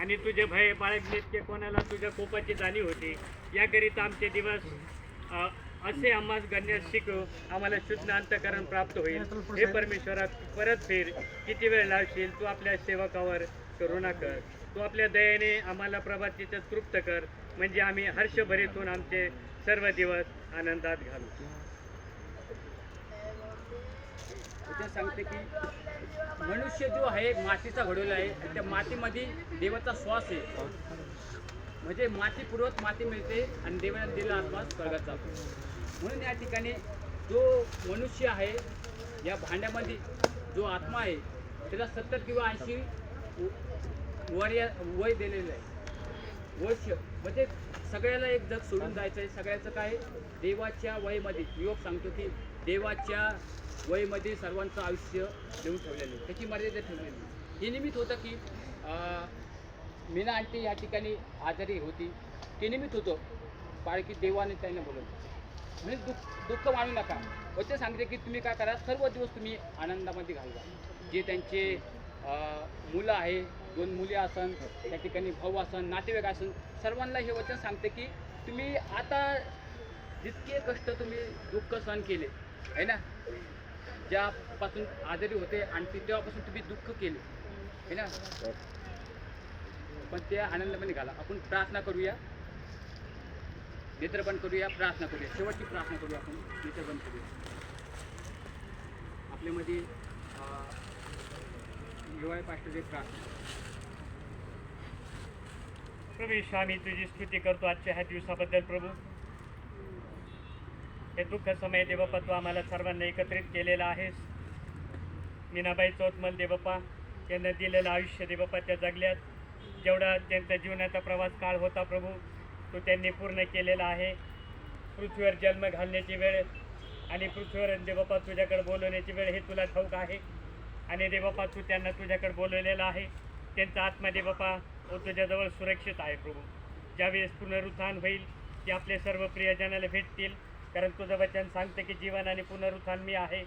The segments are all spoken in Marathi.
आणि तुझे भय बाळगलेत की कोणाला तुझ्या कोपाची जाणीव होती. याकरिता आमचे दिवस असे आम्हास गण्यास शिकव, आम्हाला शुद्ध अंतःकरण प्राप्त होईल. हे परमेश्वरा परत फिर, किती वेळ लावशील, तू आपल्या सेवकावर करुणा कर. तू आपल्या दयेने आम्हाला प्रभातीचं तृप्त कर, म्हणजे आम्ही हर्षभरीत होऊन आमचे सर्व दिवस आनंदात घालू. इथे सांगते की मनुष्य जो आहे मातीचा घडवला आहे, त्या मातीमध्ये देवाचा श्वास आहे. म्हणजे माती पूर्वत माती मिळते आणि देवाने दिलेला आत्मा स्वर्गात जातो. म्हणून या ठिकाणी जो मनुष्य आहे या भांड्यामध्ये जो आत्मा आहे त्याला 70 किंवा 80 वय दिलेलं आहे. वर्ष म्हणजे सगळ्याला एक जग सोडून जायचं आहे. सगळ्याचं काय देवाच्या वयमध्ये योग सांगतो की देवाच्या वयमध्ये सर्वांचं आयुष्य देऊन ठेवलेलं आहे, त्याची मर्यादा ठेवलेली. हे निमित्त होतं की मीना आंटी या ठिकाणी आजारी होती, ते निमित्त होतं बाळकी देवाने त्यांना बोलवलं. म्हणजे दुःख मानू नका. व ते सांगते की तुम्ही काय करा, सर्व दिवस तुम्ही आनंदामध्ये घालवा. जे त्यांचे मुलं आहे, 2 मुली असन, त्या ठिकाणी भाऊ असन, नातेवाईक असन, सर्वांना हे वचन सांगते की तुम्ही आता जितके कष्ट तुम्ही दुःख सहन केले आहे ना, ज्यापासून आजारी होते आणि तेव्हापासून तुम्ही दुःख केले आहे ना, पण ते आनंदामध्ये घाला. आपण प्रार्थना करूया, नेत्र बंद करूया, प्रार्थना करूया. शेवटची प्रार्थना करूया. आपण नेत्र बंद करूया. आपल्यामध्ये हिवाळी पास्टरची प्रार्थना. प्रभू आम्ही तुझी स्तुती करतो आजच्या ह्या दिवसाबद्दल. प्रभू, हे दुःख समय देवप्पा तू आम्हाला सर्वांना एकत्रित केलेला आहेस. मीनाबाई चौतमल देवप्पा यांना दिलेलं आयुष्य देवप्पा त्या जगल्यात. जेवढा त्यांचा जीवनाचा प्रवास काळ होता प्रभू, तो त्यांनी पूर्ण केलेला आहे. पृथ्वीवर जन्म घालण्याची वेळ आणि पृथ्वीवर देवप्पा तुझ्याकडे बोलवण्याची वेळ हे तुला ठाऊक आहे. आणि देवप्पा तू त्यांना तुझ्याकडे बोलवलेलं आहे. त्यांचा आत्मा देवप्पा तो तुझ्याजवळ सुरक्षित आहे. प्रभू, ज्यावेळेस पुनरुत्थान होईल ते आपले सर्व प्रियजनाला भेटतील. कारण तुझं वचन सांगते की जीवन आणि पुनरुत्थान मी आहे.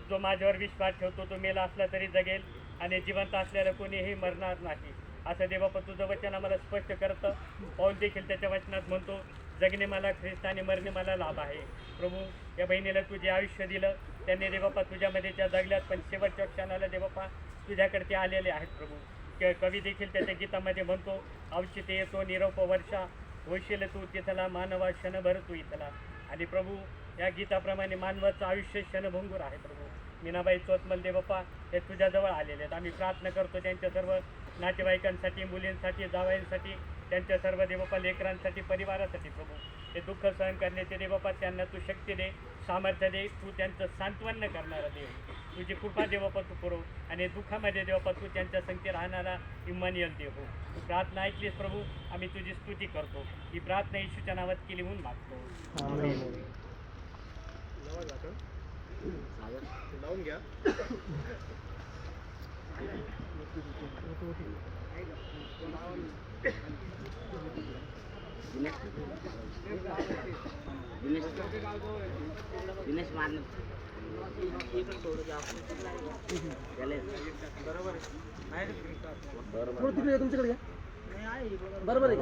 जो माझ्यावर विश्वास ठेवतो तो मेला असला तरी जगेल आणि जिवंत असलेला कोणीही मरणार नाही, असं देवप्पा तुझं वचन आम्हाला स्पष्ट करतं. पाऊल देखील त्याच्या वचनात म्हणतो, जगणे मला ख्रिस्त आणि मरणे मला लाभ आहे. प्रभू, या बहिणीला तुझे आयुष्य दिलं, त्यांनी देवप्पा तुझ्यामध्ये त्या जगल्यात, पण शेवटच्या क्षणाला देवप्पा तुझ्याकडे ते आलेले आहेत. प्रभू, कवी देखील त्याच्या गीतामध्ये म्हणतो, औचित्य येतो निरोप वर्षा, होशील तू तिथला मानवा क्षणभर तू इथला. आणि प्रभू, या गीताप्रमाणे मानवाचं आयुष्य क्षणभंगूर आहे. प्रभू, मीनाबाई चौतमल देवप्पा हे तुझ्याजवळ आलेले आहेत. आम्ही प्रार्थना करतो त्यांच्या सर्व नातेवाईकांसाठी, मुलींसाठी, जावयांसाठी, त्यांच्या सर्व देवप्पा लेकरांसाठी, परिवारासाठी. प्रभू, हे दुःख सहन करण्याचे देवप्पा त्यांना तू शक्ती दे, सामर्थ्य दे. तू त्यांचं सांत्वन करणारा देव, तुझी कृपा देवप्पा तू पुरव. आणि दुःखामध्ये देवप्पा तू त्यांच्या संगती राहणारा इम्मानुएल देव हो. तू प्रार्थना ऐकलीस प्रभू, आम्ही तुझी स्तुती करतो. ही प्रार्थना येशूच्या नावात केली म्हणून मागतो. लावून घ्या. दिनेश मारणार बरोबर आहे.